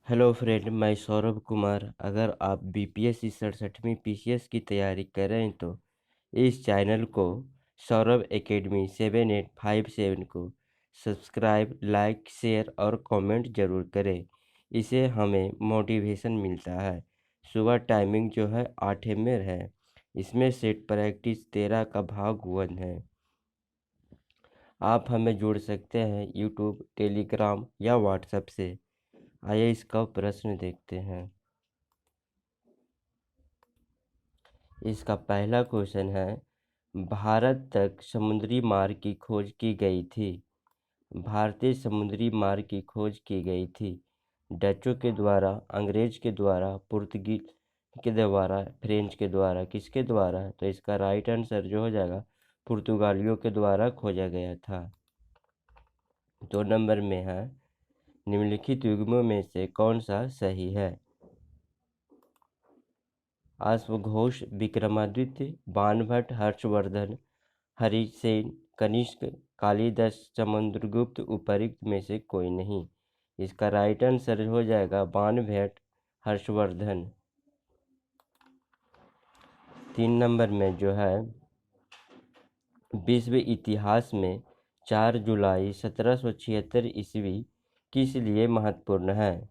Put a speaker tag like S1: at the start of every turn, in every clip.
S1: Hello friend, मैं सौरभ कुमार। अगर आप बीपीएससी 67वीं पीसीएस की तैयारी कर रहे हैं तो इस चैनल को सौरभ एकेडमी 7857 को सब्सक्राइब, लाइक, शेयर और कमेंट ज़रूर करें। इससे हमें मोटिवेशन मिलता है। सुबह टाइमिंग जो है 8 में है। इसमें सेट प्रैक्टिस 13 का भाग 1 है। आप हमें जुड़ सकते हैं यूट्यूब, टेलीग्राम या व्हाट्सएप से। आइए इसका प्रश्न देखते हैं। इसका पहला क्वेश्चन है, भारत तक समुद्री मार्ग की खोज की गई थी। भारतीय समुद्री मार्ग की खोज की गई थी डचों के द्वारा, अंग्रेज के द्वारा, पुर्तगीज के द्वारा, फ्रेंच के द्वारा। किसके द्वारा? तो इसका राइट आंसर जो हो जाएगा पुर्तगालियों के द्वारा खोजा गया था। 2 नंबर में है, निम्नलिखित युग्मों में से कौन सा सही है? अश्वघोष, विक्रमादित्य, बाणभट्ट, हर्षवर्धन, हरिसेन, कनिष्क, कालिदास, समुद्रगुप्त। उपरोक्त में से कोई नहीं। इसका राइट आंसर हो जाएगा बाणभट्ट, हर्षवर्धन। 3 नंबर में जो है, विश्व इतिहास में 4 जुलाई 1776 ईस्वी किस लिए महत्वपूर्ण है?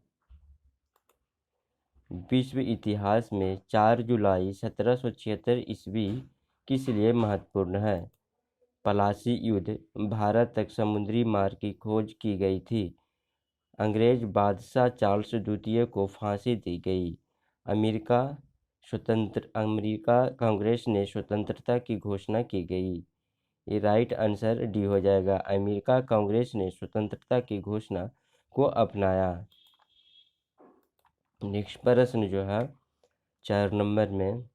S1: विश्व इतिहास में 4 जुलाई 1776 ईस्वी किस लिए महत्वपूर्ण है? पलासी युद्ध, भारत तक समुद्री मार्ग की खोज की गई थी, अंग्रेज बादशाह चार्ल्स द्वितीय को फांसी दी गई, अमेरिका कांग्रेस ने स्वतंत्रता की घोषणा की गई। ये राइट आंसर डी हो जाएगा, अमेरिका कांग्रेस ने स्वतंत्रता की घोषणा को अपनाया। नेक्स्ट प्रश्न जो है 4 नंबर में,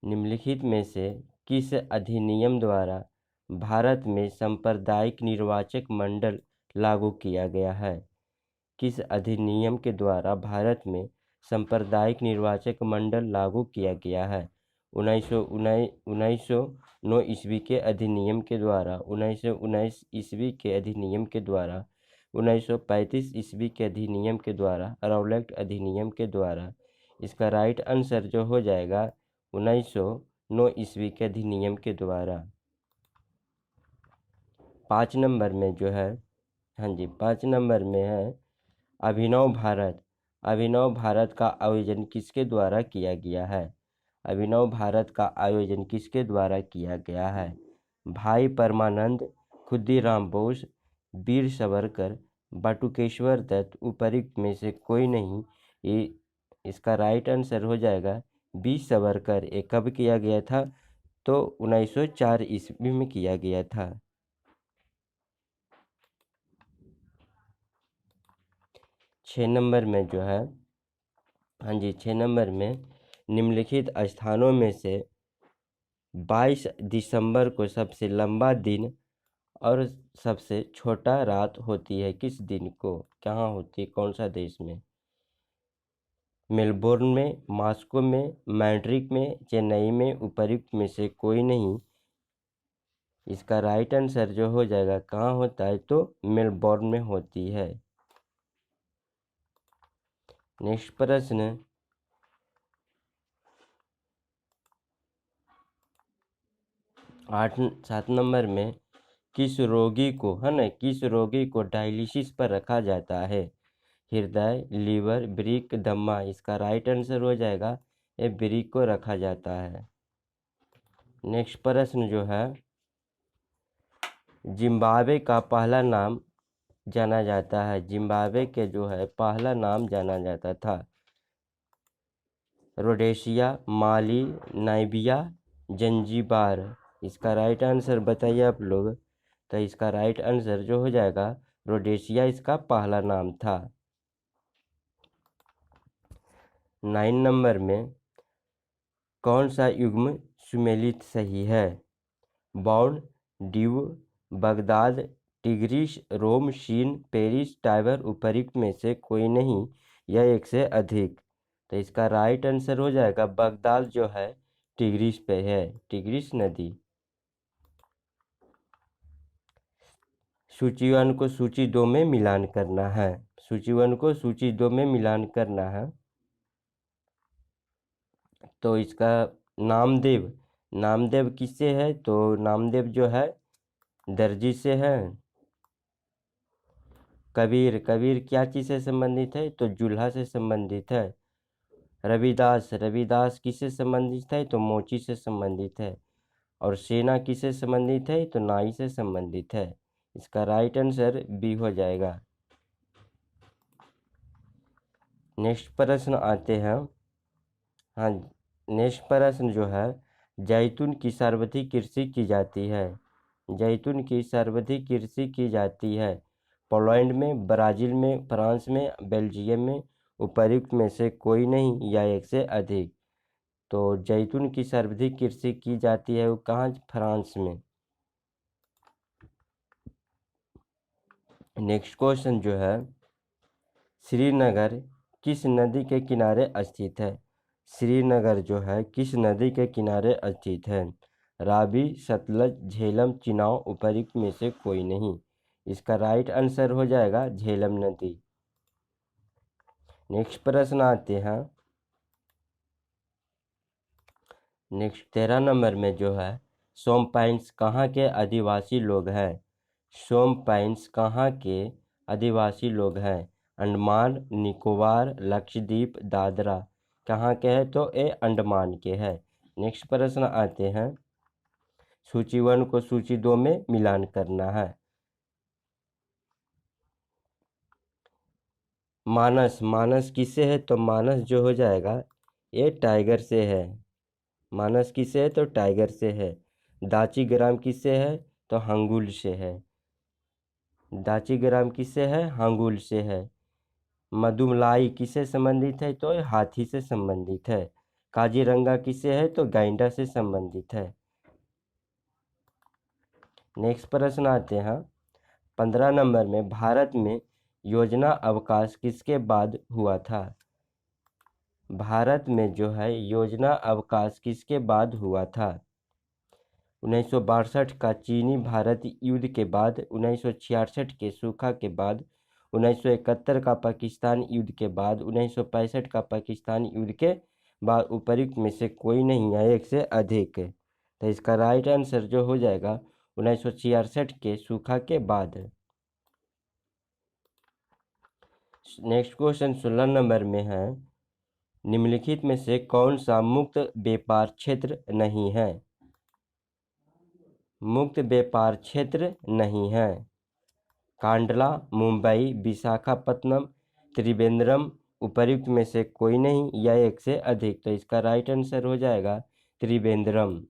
S1: निम्नलिखित में से किस अधिनियम द्वारा भारत में सांप्रदायिक निर्वाचक मंडल लागू किया गया है? किस अधिनियम के द्वारा भारत में सांप्रदायिक निर्वाचक मंडल लागू किया गया है? 1909 ईस्वी के अधिनियम के द्वारा, 1919 ईस्वी के अधिनियम के द्वारा, 1935 ईस्वी के अधिनियम के द्वारा, रॉलेट अधिनियम के द्वारा। इसका राइट आंसर जो हो जाएगा 1909 ईस्वी के अधिनियम के द्वारा। 5 नंबर में जो है, हाँ जी, 5 नंबर में है, अभिनव भारत। अभिनव भारत का आयोजन किसके द्वारा किया गया है? अभिनव भारत का आयोजन किसके द्वारा किया गया है? भाई परमानंद, खुदीराम बोस, वीर सावरकर, बटुकेश्वर दत्त। उपरोक्त में से कोई नहीं। ये इसका राइट आंसर हो जाएगा वीर सावरकर। ये कब किया गया था? तो 1904 ईस्वी में किया गया था। 6 नंबर में जो है, हाँ जी, 6 नंबर में, निम्नलिखित स्थानों में से 22 दिसंबर को सबसे लंबा दिन और सबसे छोटा रात होती है। किस दिन को? कहाँ होती है? कौन सा देश में? मेलबोर्न में, मॉस्को में, मैड्रिड में, चेन्नई में। उपरोक्त में से कोई नहीं। इसका राइट आंसर जो हो जाएगा, कहाँ होता है? तो मेलबोर्न में होती है। नेक्स्ट प्रश्न 7 नंबर में, किस रोगी को, है ना, किस रोगी को डायलिसिस पर रखा जाता है? हृदय, लीवर, वृक्क, दमा। इसका राइट आंसर हो जाएगा ये वृक्क को रखा जाता है। नेक्स्ट प्रश्न जो है, जिम्बाब्वे का पहला नाम जाना जाता है। जिम्बाब्वे के जो है पहला नाम जाना जाता था, रोडेशिया, माली, नाइबिया, जंजीबार। इसका राइट आंसर बताइए आप लोग। तो इसका राइट आंसर जो हो जाएगा रोडेशिया, इसका पहला नाम था। 9 नंबर में, कौन सा युग्म सुमेलित सही है? बॉन, ड्यू, बगदाद, टिग्रिस, रोम, शीन, पेरिस, टाइबर। उपरोक्त में से कोई नहीं, यह एक से अधिक। तो इसका राइट आंसर हो जाएगा बगदाद जो है टिग्रिस पे है, टिग्रिस नदी। सूची 1 को सूची 2 में मिलान करना है। सूची 1 को सूची 2 में मिलान करना है। तो इसका नामदेव, नामदेव किससे है? तो नामदेव जो है दर्जी से है। कबीर, कबीर क्या चीज़ से संबंधित है? तो जुल्हा से संबंधित है। रविदास, रविदास किससे संबंधित है? तो मोची से संबंधित है। और सेना किससे संबंधित है? तो नाई से संबंधित है। इसका राइट आंसर बी हो जाएगा। नेक्स्ट प्रश्न आते हैं। हाँ, नेक्स्ट प्रश्न जो है, जैतून की सर्वाधिक कृषि की जाती है। जैतून की सर्वाधिक कृषि की जाती है पोलैंड में, ब्राज़ील में, फ्रांस में, बेल्जियम में, उपर्युक्त में से कोई नहीं या एक से अधिक। तो जैतून की सर्वाधिक कृषि की जाती है वो कहाँ? फ्रांस में। नेक्स्ट क्वेश्चन जो है, श्रीनगर किस नदी के किनारे स्थित है? श्रीनगर जो है किस नदी के किनारे स्थित है? रावी, सतलज, झेलम, चिनाब, उपर्युक्त में से कोई नहीं। इसका राइट आंसर हो जाएगा झेलम नदी। नेक्स्ट प्रश्न आते हैं। नेक्स्ट 13 नंबर में जो है, सोमपाइंस कहाँ के आदिवासी लोग हैं? सोमपाइंस कहाँ के आदिवासी लोग हैं? अंडमान, निकोबार, लक्षद्वीप, दादरा कहाँ के हैं? तो ये अंडमान के हैं। नेक्स्ट प्रश्न आते हैं। सूची 1 को सूची 2 में मिलान करना है। मानस, मानस किससे है? तो मानस जो हो जाएगा ये टाइगर से है। मानस किससे है? तो टाइगर से है। दाची ग्राम किससे है? तो हंगुल से है। दाची ग्राम किससे है? हंगुल से है। मदुमलाई किससे संबंधित है? तो हाथी से संबंधित है। काजीरंगा किससे है? तो गैंडा से संबंधित है। नेक्स्ट प्रश्न आते हैं। 15 नंबर में, भारत में योजना अवकाश किसके बाद हुआ था? भारत में जो है योजना अवकाश किसके बाद हुआ था? 1962 का चीनी भारत युद्ध के बाद, 1966 के सूखा के बाद, 1971 का पाकिस्तान युद्ध के बाद, 1965 का पाकिस्तान युद्ध के बाद, उपर्युक्त में से कोई नहीं है एक से अधिक। तो इसका राइट आंसर जो हो जाएगा 1966 के सूखा के बाद। नेक्स्ट क्वेश्चन 16 नंबर में है, निम्नलिखित में से कौन सा मुक्त व्यापार क्षेत्र नहीं है? मुक्त व्यापार क्षेत्र नहीं है। कांडला, मुंबई, विशाखापत्तनम, त्रिवेंद्रम, उपर्युक्त में से कोई नहीं या एक से अधिक। तो इसका राइट आंसर हो जाएगा त्रिवेंद्रम।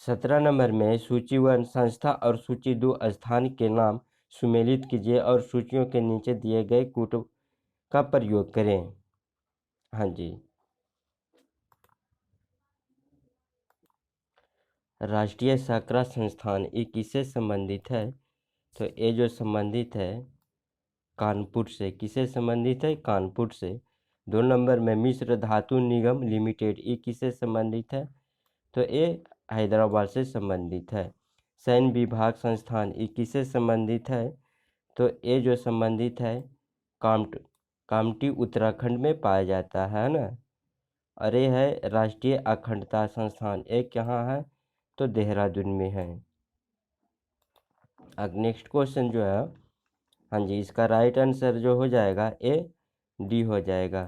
S1: 17 नंबर में, सूची 1 संस्था और सूची 2 स्थान के नाम सुमेलित कीजिए और सूचियों के नीचे दिए गए कूट का प्रयोग करें। हाँ जी। राष्ट्रीय साखरा संस्थान ये किससे संबंधित है? तो ये जो संबंधित है कानपुर से। किससे संबंधित है? कानपुर से। 2 नंबर में, मिश्र धातु निगम लिमिटेड ये किससे संबंधित है? तो ये हैदराबाद से संबंधित है। सैन्य विभाग संस्थान ये किससे संबंधित है? तो ये जो संबंधित है कामटी उत्तराखंड में पाया जाता है ना। और ये है राष्ट्रीय अखंडता संस्थान, एक यहाँ है तो देहरादून में है। अब नेक्स्ट क्वेश्चन जो है, हाँ जी, इसका राइट आंसर जो हो जाएगा ए डी हो जाएगा।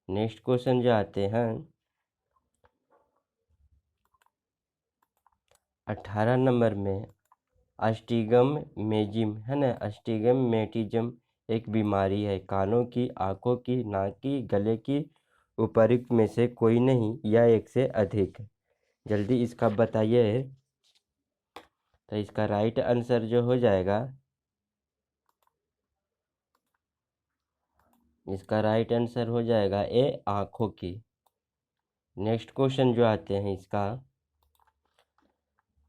S1: नेक्स्ट क्वेश्चन जो आते हैं 18 नंबर में, अस्टिगमेजिम है ना, अस्टिगमेटिज्म एक बीमारी है कानों की, आँखों की, नाक की, गले की, उपर्युक्त में से कोई नहीं या एक से अधिक। जल्दी इसका बताइए। तो इसका राइट आंसर जो हो जाएगा, इसका राइट आंसर हो जाएगा ए आँखों की। नेक्स्ट क्वेश्चन जो आते हैं इसका,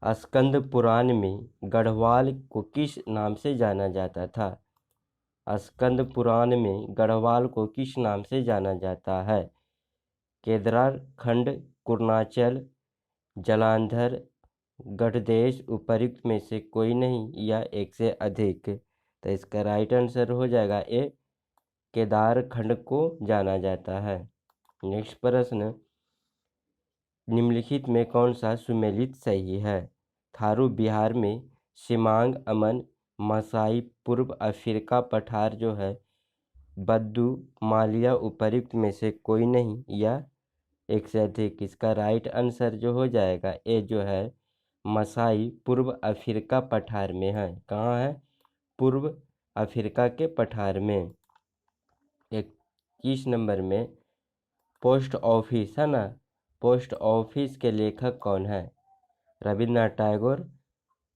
S1: स्कंद पुराण में गढ़वाल को किस नाम से जाना जाता था? स्कंद पुराण में गढ़वाल को किस नाम से जाना जाता है? केदार खंड, कुर्णाचल, जलांधर, गठदेश उपर्युक्त में से कोई नहीं या एक से अधिक। तो इसका राइट आंसर हो जाएगा ए, केदार खंड को जाना जाता है। नेक्स्ट प्रश्न, निम्नलिखित में कौन सा सुमेलित सही है? थारू बिहार में, सिमांग अमन, मसाई पूर्व अफ्रीका पठार जो है, बद्दू मालिया उपर्युक्त में से कोई नहीं या एक से अधिक। इसका राइट आंसर जो हो जाएगा ए जो है मसाई पूर्व अफ्रीका पठार में है। कहाँ है? पूर्व अफ्रीका के पठार में। 21 नंबर में, पोस्ट ऑफिस है ना, पोस्ट ऑफिस के लेखक कौन है? रविन्द्रनाथ टैगोर,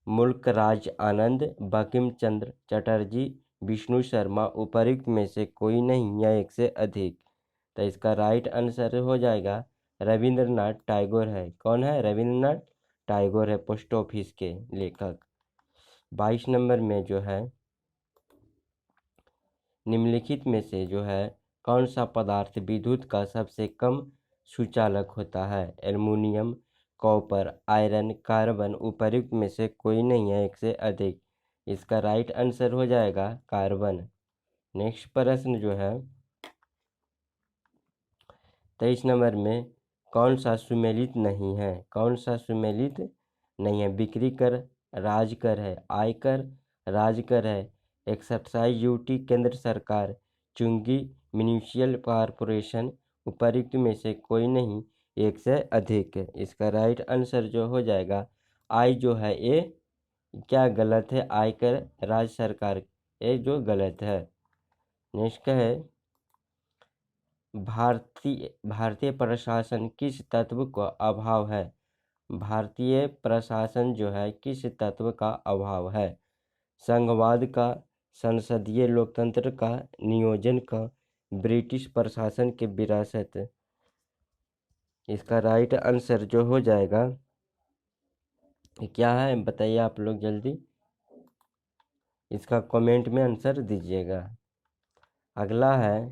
S1: मुल्क राज आनंद, बंकिम चंद्र चटर्जी, विष्णु शर्मा उपर्युक्त में से कोई नहीं या एक से अधिक। तो इसका राइट आंसर हो जाएगा रविंद्रनाथ टैगोर है। कौन है? रविंद्रनाथ टैगोर है पोस्ट ऑफिस के लेखक। 22 नंबर में जो है, निम्नलिखित में से जो है कौन सा पदार्थ विद्युत का सबसे कम सुचालक होता है? एल्युमिनियम, कॉपर, आयरन, कार्बन उपर्युक्त में से कोई नहीं है एक से अधिक। इसका राइट आंसर हो जाएगा कार्बन। नेक्स्ट प्रश्न जो है 23 नंबर में, कौन सा सुमेलित नहीं है? कौन सा सुमेलित नहीं है? बिक्री कर राजकर है, आयकर राजकर है, एक्साइज ड्यूटी केंद्र सरकार, चुंगी म्यूनिसिपल कॉरपोरेशन उपर्युक्त में से कोई नहीं एक से अधिक। इसका राइट आंसर जो हो जाएगा आई जो है ये क्या गलत है? आयकर राज्य सरकार, ये जो गलत है। नेक्स्ट है, भारतीय प्रशासन किस तत्व का अभाव है? भारतीय प्रशासन जो है किस तत्व का अभाव है? संघवाद का, संसदीय लोकतंत्र का, नियोजन का, ब्रिटिश प्रशासन की विरासत। इसका राइट आंसर जो हो जाएगा क्या है बताइए आप लोग जल्दी, इसका कमेंट में आंसर दीजिएगा। अगला है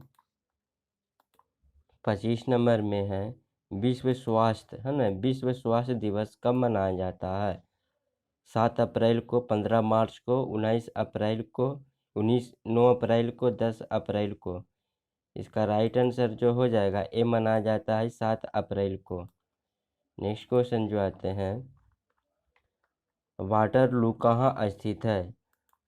S1: 25 नंबर में है, विश्व स्वास्थ्य है ना, विश्व स्वास्थ्य दिवस कब मनाया जाता है? 7 अप्रैल को, 15 मार्च को, 19 अप्रैल को, 9 अप्रैल को, 10 अप्रैल को। इसका राइट आंसर जो हो जाएगा ए मनाया जाता है 7 अप्रैल को। नेक्स्ट क्वेश्चन जो आते हैं, वाटरलू कहाँ स्थित है?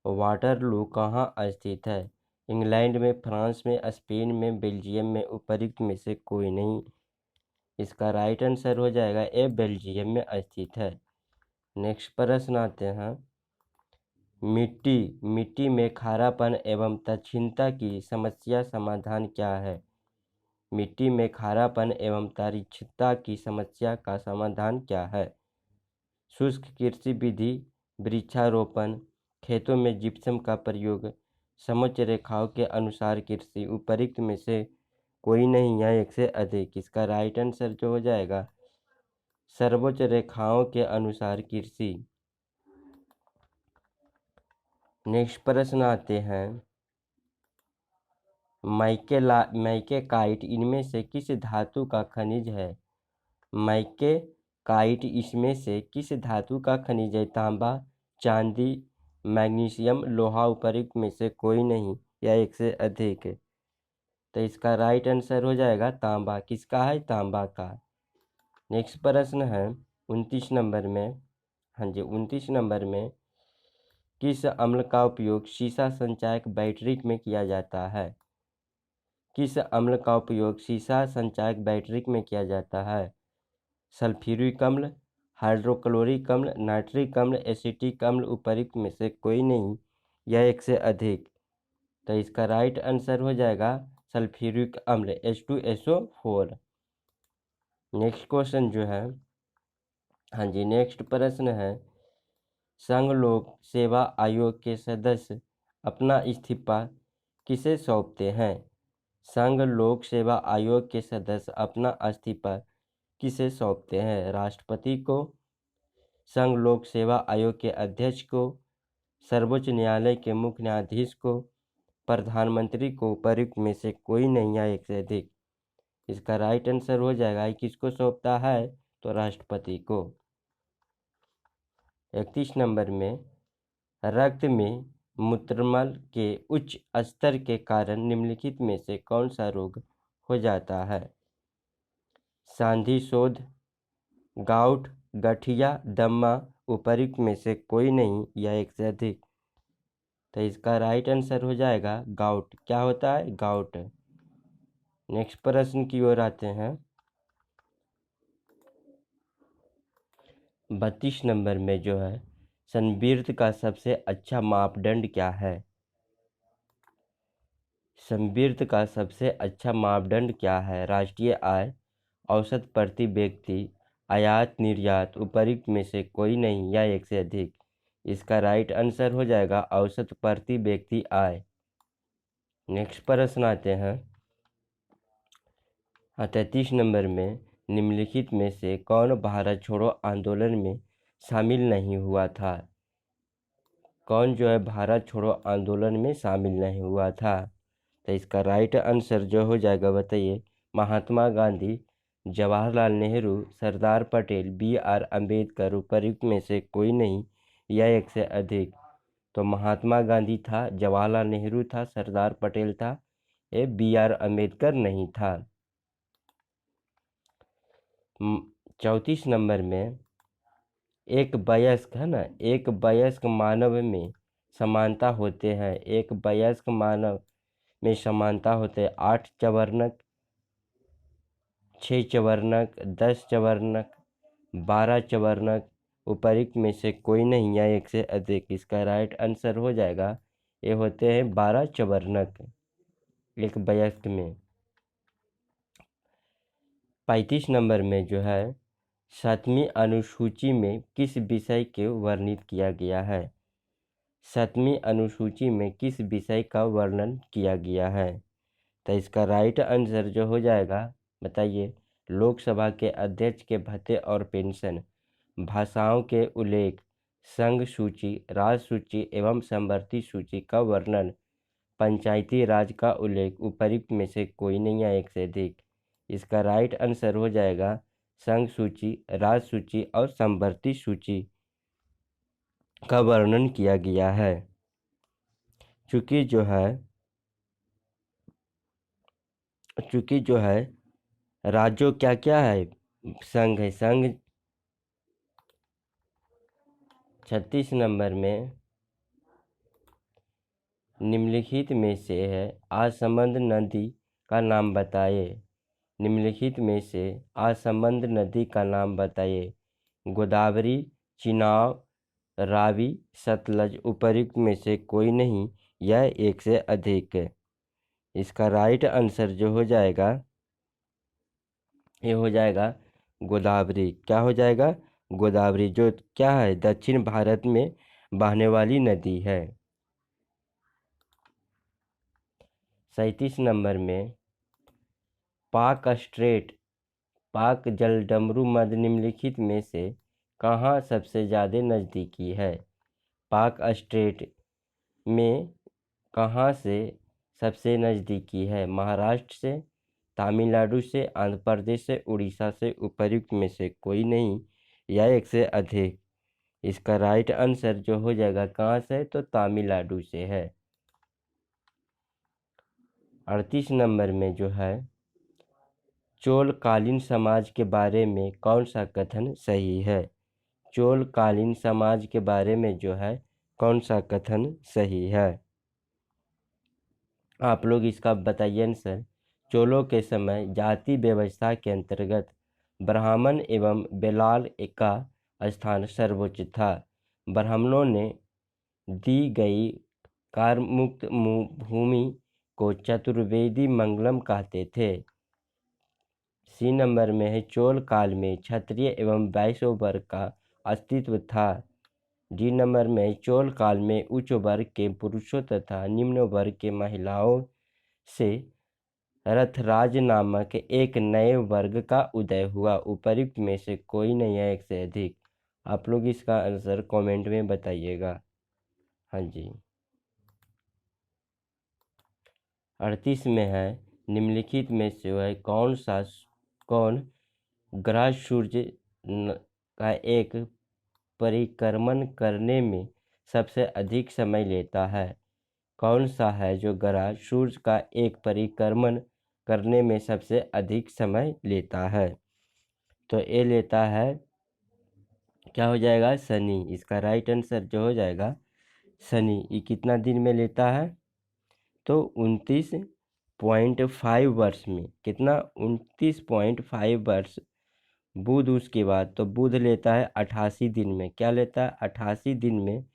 S1: वाटरलू कहाँ स्थित है? इंग्लैंड में, फ्रांस में, स्पेन में, बेल्जियम में उपर्युक्त में से कोई नहीं। इसका राइट आंसर हो जाएगा ए, बेल्जियम में स्थित है। नेक्स्ट प्रश्न आते हैं, मिट्टी में खारापन एवं तक्षणता की समस्या समाधान क्या है? मिट्टी में खारापन एवं तक्षणता की समस्या का समाधान क्या है? शुष्क कृषि विधि, वृक्षारोपण, खेतों में जिप्सम का प्रयोग, समोच्च रेखाओं के अनुसार कृषि उपर्युक्त में से कोई नहीं या एक से अधिक। इसका राइट आंसर जो हो जाएगा सर्वोच्च रेखाओं के अनुसार कृषि। नेक्स्ट प्रश्न आते हैं, मैकेकाइट इनमें से किस धातु का खनिज है? मैकेकाइट इसमें से किस धातु का खनिज है? तांबा, चांदी, मैग्नीशियम, लोहा उपर्युक्त में से कोई नहीं या एक से अधिक। तो इसका राइट आंसर हो जाएगा तांबा। किसका है? तांबा का। नेक्स्ट प्रश्न है 29 नंबर में, हाँ जी 29 नंबर में, किस अम्ल का उपयोग शीशा संचायक बैटरी में किया जाता है? किस अम्ल का उपयोग शीशा संचायक बैटरी में किया जाता है? सल्फ्यूरिक अम्ल, हाइड्रोक्लोरिक अम्ल, नाइट्रिक अम्ल, एसिटिक अम्ल उपर्युक्त में से कोई नहीं या एक से अधिक। तो इसका राइट आंसर हो जाएगा सल्फ्यूरिक अम्ल, H2SO4। नेक्स्ट क्वेश्चन जो है, हाँ जी नेक्स्ट प्रश्न है, संघ लोक सेवा आयोग के सदस्य अपना इस्तीफा किसे सौंपते हैं? संघ लोक सेवा आयोग के सदस्य अपना इस्तीफा किसे सौंपते हैं? राष्ट्रपति को, संघ लोक सेवा आयोग के अध्यक्ष को, सर्वोच्च न्यायालय के मुख्य न्यायाधीश को, प्रधानमंत्री को उपर्युक्त में से कोई नहीं या एक से अधिक। इसका राइट आंसर हो जाएगा किसको सौंपता है? तो राष्ट्रपति को। 31 नंबर में रक्त में मूत्रमल के उच्च स्तर के कारण निम्नलिखित में से कौन सा रोग हो जाता है? सांधि शोथ, गाउट, गठिया, दम्मा, उपर्युक्त में से कोई नहीं या एक से अधिक। तो इसका राइट आंसर हो जाएगा गाउट। क्या होता है? गाउट। नेक्स्ट प्रश्न की ओर आते हैं। 32 नंबर में जो है संवृत्त का सबसे अच्छा मापदंड क्या है? संवृत्त का सबसे अच्छा मापदंड क्या है? राष्ट्रीय आय, औसत प्रति व्यक्ति, आयात निर्यात, उपर्युक्त में से कोई नहीं या एक से अधिक। इसका राइट आंसर हो जाएगा औसत प्रति व्यक्ति आय। नेक्स्ट प्रश्न आते हैं। 33 नंबर में निम्नलिखित में से कौन भारत छोड़ो आंदोलन में शामिल नहीं हुआ था? कौन जो है भारत छोड़ो आंदोलन में शामिल नहीं हुआ था? तो इसका राइट आंसर जो हो जाएगा बताइए, महात्मा गांधी, जवाहरलाल नेहरू, सरदार पटेल, BR अम्बेडकर, उपर्युक्त में से कोई नहीं या एक से अधिक। तो महात्मा गांधी था, जवाहरलाल नेहरू था, सरदार पटेल था, ये BR अम्बेडकर नहीं था। 34 नंबर में एक वयस्क है ना, एक वयस्क मानव में समानता होते हैं। एक वयस्क मानव में समानता होते हैं 8 चवर्णक, 6 चवर्णक, 10 चवर्णक, 12 चवर्णक, उपर्युक्त में से कोई नहीं या एक से अधिक। इसका राइट आंसर हो जाएगा, ये होते हैं 12 चवर्णक एक वयस्क में। 35 नंबर में जो है 7वीं अनुसूची में किस विषय के वर्णित किया गया है? 7वीं अनुसूची में किस विषय का वर्णन किया गया है? तो इसका राइट आंसर जो हो जाएगा बताइए, लोकसभा के अध्यक्ष के भत्ते और पेंशन, भाषाओं के उल्लेख, संघ सूची, राज सूची एवं समवर्ती सूची का वर्णन, पंचायती राज का उल्लेख, उपर्युक्त में से कोई नहीं या एक से अधिक। इसका राइट आंसर हो जाएगा संघ सूची, राज सूची और समवर्ती सूची का वर्णन किया गया है। चूंकि जो है राज्यों क्या क्या है, संघ है, संघ। 36 नंबर में निम्नलिखित में से है आसमंद नदी का नाम बताइए। निम्नलिखित में से आसमंद नदी का नाम बताइए। गोदावरी, चिनाब, रावी, सतलज, उपर्युक्त में से कोई नहीं या एक से अधिक। इसका राइट आंसर जो हो जाएगा, ये हो जाएगा गोदावरी। क्या हो जाएगा? गोदावरी, जो क्या है दक्षिण भारत में बहने वाली नदी है। 37 नंबर में पाक स्ट्रेट, पाक जलडमरू मध्य निम्नलिखित में से कहाँ सबसे ज़्यादा नज़दीकी है? पाक स्ट्रेट में कहाँ से सबसे नज़दीकी है? महाराष्ट्र से, तमिलनाडु से, आंध्र प्रदेश से, उड़ीसा से, उपर्युक्त में से कोई नहीं या एक से अधिक। इसका राइट आंसर जो हो जाएगा कहाँ से, तो तमिलनाडु से है। 38 नंबर में जो है चोलकालीन समाज के बारे में कौन सा कथन सही है? चोलकालीन समाज के बारे में जो है कौन सा कथन सही है? आप लोग इसका बताइए आंसर। चोलों के समय जाति व्यवस्था के अंतर्गत ब्राह्मण एवं बेलाल का स्थान सर्वोच्च था। ब्राह्मणों ने दी गई कारमुक्त भूमि को चतुर्वेदी मंगलम कहते थे। सी नंबर में है चोल काल में क्षत्रिय एवं वैश्य वर्ग का अस्तित्व था। डी नंबर में चोल काल में उच्च वर्ग के पुरुषों तथा निम्न वर्ग के महिलाओं से रथराज नामक एक नए वर्ग का उदय हुआ। उपर्युक्त में से कोई नहीं है एक से अधिक। आप लोग इसका आंसर कमेंट में बताइएगा। हाँ जी। 38 में है निम्नलिखित में से वह कौन ग्रह सूर्य का एक परिक्रमण करने में सबसे अधिक समय लेता है? कौन सा है जो ग्रह सूर्य का एक परिक्रमण करने में सबसे अधिक समय लेता है? तो ये लेता है, क्या हो जाएगा, शनि। इसका राइट आंसर जो हो जाएगा शनि। ये कितना दिन में लेता है? तो 29.5 वर्ष में। कितना? 29.5 वर्ष। बुध उसके बाद, तो बुध लेता है 88 दिन में। क्या लेता है? 88 दिन में।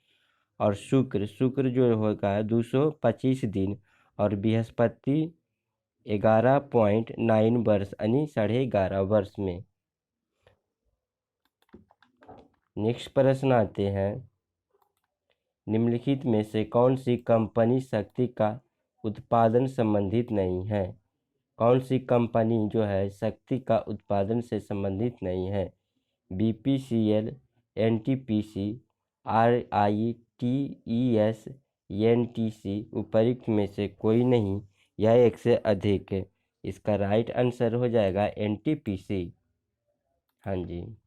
S1: और शुक्र जो होगा 225 दिन। और बृहस्पति 11.9 वर्ष यानी 11.5 वर्ष में। नेक्स्ट प्रश्न आते हैं, निम्नलिखित में से कौन सी कंपनी शक्ति का उत्पादन संबंधित नहीं है? कौन सी कंपनी जो है शक्ति का उत्पादन से संबंधित नहीं है? BPCL, NTPC, RITES, NTC उपरोक्त में से कोई नहीं या एक से अधिक। इसका राइट आंसर हो जाएगा NTPC। हाँ जी।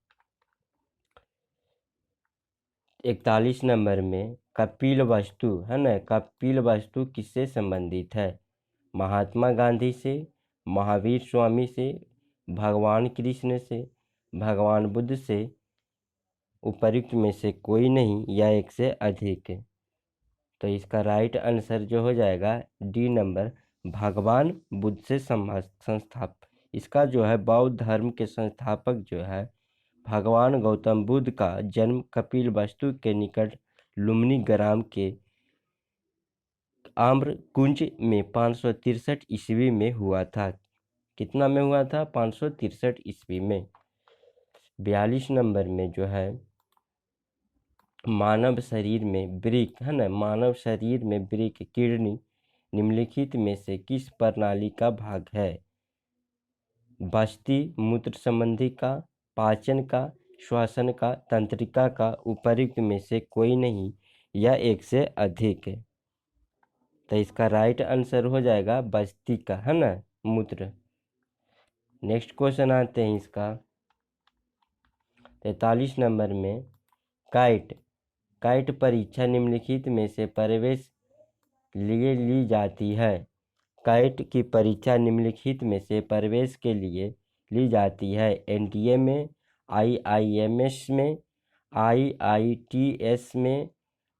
S1: 41 नंबर में कपिलवस्तु है ना, कपिलवस्तु किससे संबंधित है? महात्मा गांधी से, महावीर स्वामी से, भगवान कृष्ण से, भगवान बुद्ध से, उपरोक्त में से कोई नहीं या एक से अधिक। तो इसका राइट आंसर जो हो जाएगा डी नंबर, भगवान बुद्ध से इसका जो है बौद्ध धर्म के संस्थापक जो है भगवान गौतम बुद्ध का जन्म कपिलवस्तु के निकट लुम्बिनी ग्राम के आम्रकुंज में 563 ईस्वी में हुआ था। कितना में हुआ था? 563 ईस्वी में। 42 नंबर में जो है मानव शरीर में वृक्क है ना, मानव शरीर में वृक्क किडनी निम्नलिखित में से किस प्रणाली का भाग है? बस्ती, मूत्र संबंधी का, पाचन का, श्वसन का, तंत्रिका का, उपरोक्त में से कोई नहीं या एक से अधिक। तो इसका राइट आंसर हो जाएगा बस्ती का है ना, मूत्र। नेक्स्ट क्वेश्चन आते हैं इसका 43 नंबर में काइट परीक्षा निम्नलिखित में से प्रवेश लिए ली जाती है। काइट की परीक्षा निम्नलिखित में से प्रवेश के लिए ली जाती है? NTA में, IIMS में, IITS में,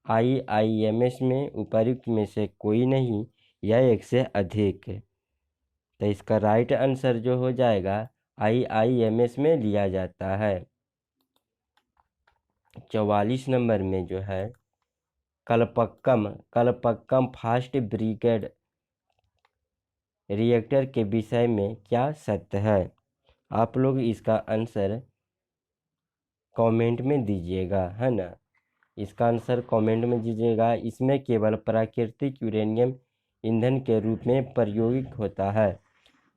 S1: IIMS में, उपरोक्त में से कोई नहीं या एक से अधिक। तो इसका राइट आंसर जो हो जाएगा IIMS में लिया जाता है। 44 नंबर में जो है कलपक्कम फास्ट ब्रिगेड रिएक्टर के विषय में क्या सत्य है? आप लोग इसका आंसर कमेंट में दीजिएगा है ना। इसका आंसर कमेंट में दीजिएगा। इसमें केवल प्राकृतिक यूरेनियम ईंधन के रूप में प्रयोगित होता है।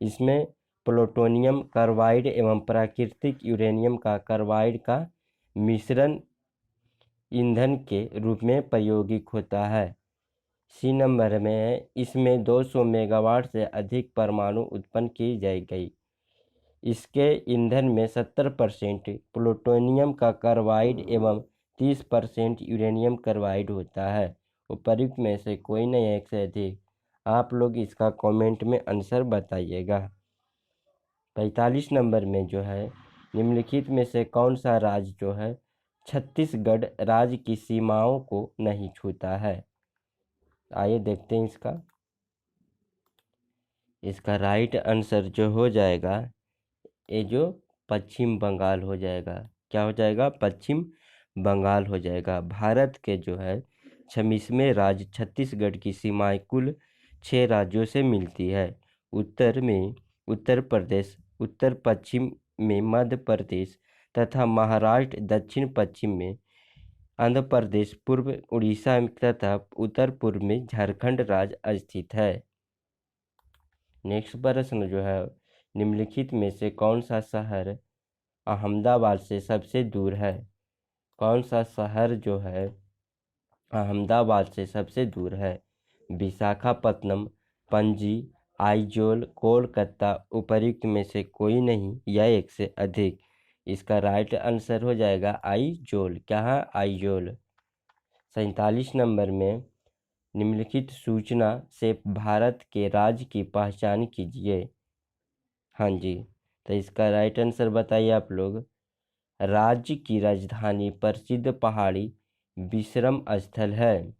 S1: इसमें प्लूटोनियम कार्बाइड एवं प्राकृतिक यूरेनियम का कार्बाइड का मिश्रण ईंधन के रूप में प्रयोगित होता है। C नंबर में इसमें 200 मेगावाट से अधिक परमाणु उत्पन्न की गई। इसके ईंधन में 70% प्लूटोनियम का कार्बाइड एवं 30% यूरेनियम कार्बाइड होता है। उपरोक्त में से कोई नहीं, एक से अधिक। आप लोग इसका कमेंट में आंसर बताइएगा। 45 नंबर में जो है निम्नलिखित में से कौन सा राज्य जो है छत्तीसगढ़ राज्य की सीमाओं को नहीं छूता है? आइए देखते हैं इसका राइट आंसर जो हो जाएगा ये जो पश्चिम बंगाल हो जाएगा। क्या हो जाएगा? पश्चिम बंगाल हो जाएगा। भारत के जो है 26वें राज्य छत्तीसगढ़ की सीमाएं कुल 6 राज्यों से मिलती है। उत्तर में उत्तर प्रदेश, उत्तर पश्चिम में मध्य प्रदेश तथा महाराष्ट्र, दक्षिण पश्चिम में आंध्र प्रदेश, पूर्व उड़ीसा तथा उत्तर पूर्व में झारखंड राज्य स्थित है। नेक्स्ट प्रश्न जो है निम्नलिखित में से कौन सा शहर अहमदाबाद से सबसे दूर है? कौन सा शहर जो है अहमदाबाद से सबसे दूर है? विशाखापत्तनम, पणजी, आइजोल, कोलकाता, उपरोक्त में से कोई नहीं या एक से अधिक। इसका राइट आंसर हो जाएगा आइजोल। क्या है? आइजोल। 47 नंबर में निम्नलिखित सूचना से भारत के राज्य की पहचान कीजिए। हाँ जी, तो इसका राइट आंसर बताइए आप लोग। राज्य की राजधानी प्रसिद्ध पहाड़ी विश्राम स्थल है।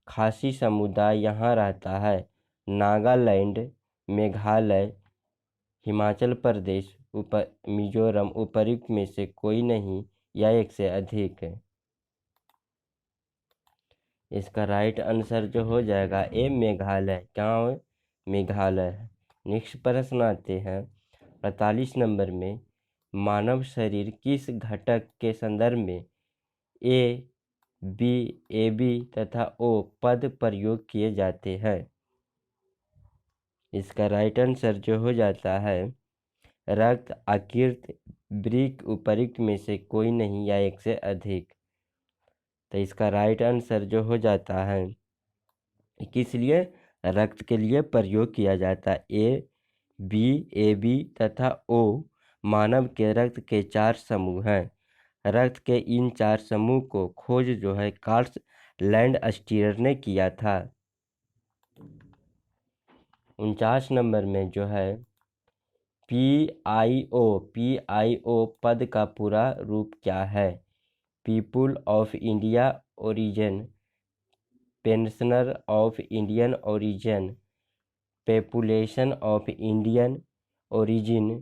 S1: खासी समुदाय यहाँ रहता है। नागालैंड, मेघालय, हिमाचल प्रदेश, मिजोरम उपयुक्त में से कोई नहीं या एक से अधिक है। इसका राइट आंसर जो हो जाएगा ए मेघालय। क्या हो? मेघालय। नेक्स्ट प्रश्न आते हैं 48 नंबर में। मानव शरीर किस घटक के संदर्भ में ए बी, ए बी तथा ओ पद प्रयोग किए जाते हैं? इसका राइट आंसर जो हो जाता है रक्त, आकृत, वृक्क उपयुक्त में से कोई नहीं या एक से अधिक। तो इसका राइट आंसर जो हो जाता है किस लिए? रक्त के लिए प्रयोग किया जाता है। ए बी तथा ओ मानव के रक्त के 4 समूह हैं। रक्त के इन 4 समूह को खोज जो है कार्ल लैंडस्टीयर ने किया था। 49 नंबर में जो है पीआईओ पद का पूरा रूप क्या है? People of India origin, pensioner of Indian origin, population of Indian origin,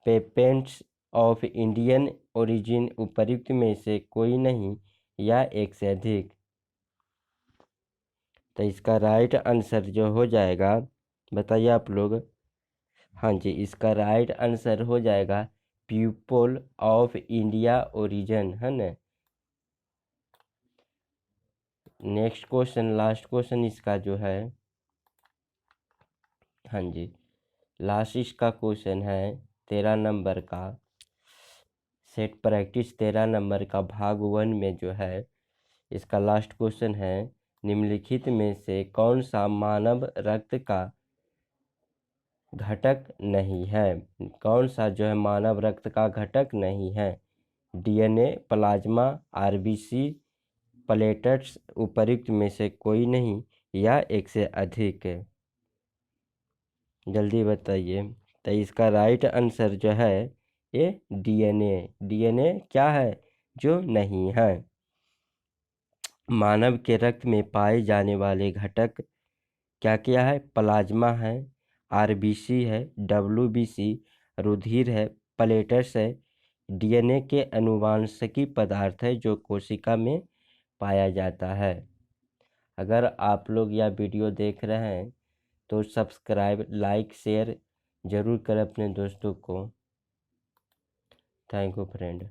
S1: पेपेंट्स ऑफ इंडियन ओरिजिन उपयुक्त में से कोई नहीं या एक से अधिक। तो इसका राइट आंसर जो हो जाएगा बताइए आप लोग। हाँ जी, इसका राइट आंसर हो जाएगा पीपल ऑफ इंडिया ओरिजिन, है ना। नेक्स्ट क्वेश्चन, लास्ट क्वेश्चन इसका जो है, हाँ जी, लास्ट इसका क्वेश्चन है 13 नंबर का। सेट प्रैक्टिस 13 नंबर का भाग 1 में जो है इसका लास्ट क्वेश्चन है निम्नलिखित में से कौन सा मानव रक्त का घटक नहीं है? कौन सा जो है मानव रक्त का घटक नहीं है? डीएनए, प्लाज्मा, आरबीसी, प्लेटलेट्स उपयुक्त में से कोई नहीं या एक से अधिक है? जल्दी बताइए। तो इसका राइट आंसर जो है ये डीएनए क्या है? जो नहीं है। मानव के रक्त में पाए जाने वाले घटक क्या क्या है? प्लाज्मा है, आरबीसी है, डब्ल्यूबीसी, रुधिर है, प्लेटलेट्स है। डीएनए के अनुवांशिकी पदार्थ है जो कोशिका में पाया जाता है। अगर आप लोग यह वीडियो देख रहे हैं तो सब्सक्राइब, लाइक, शेयर जरूर करें अपने दोस्तों को। Thank you friend.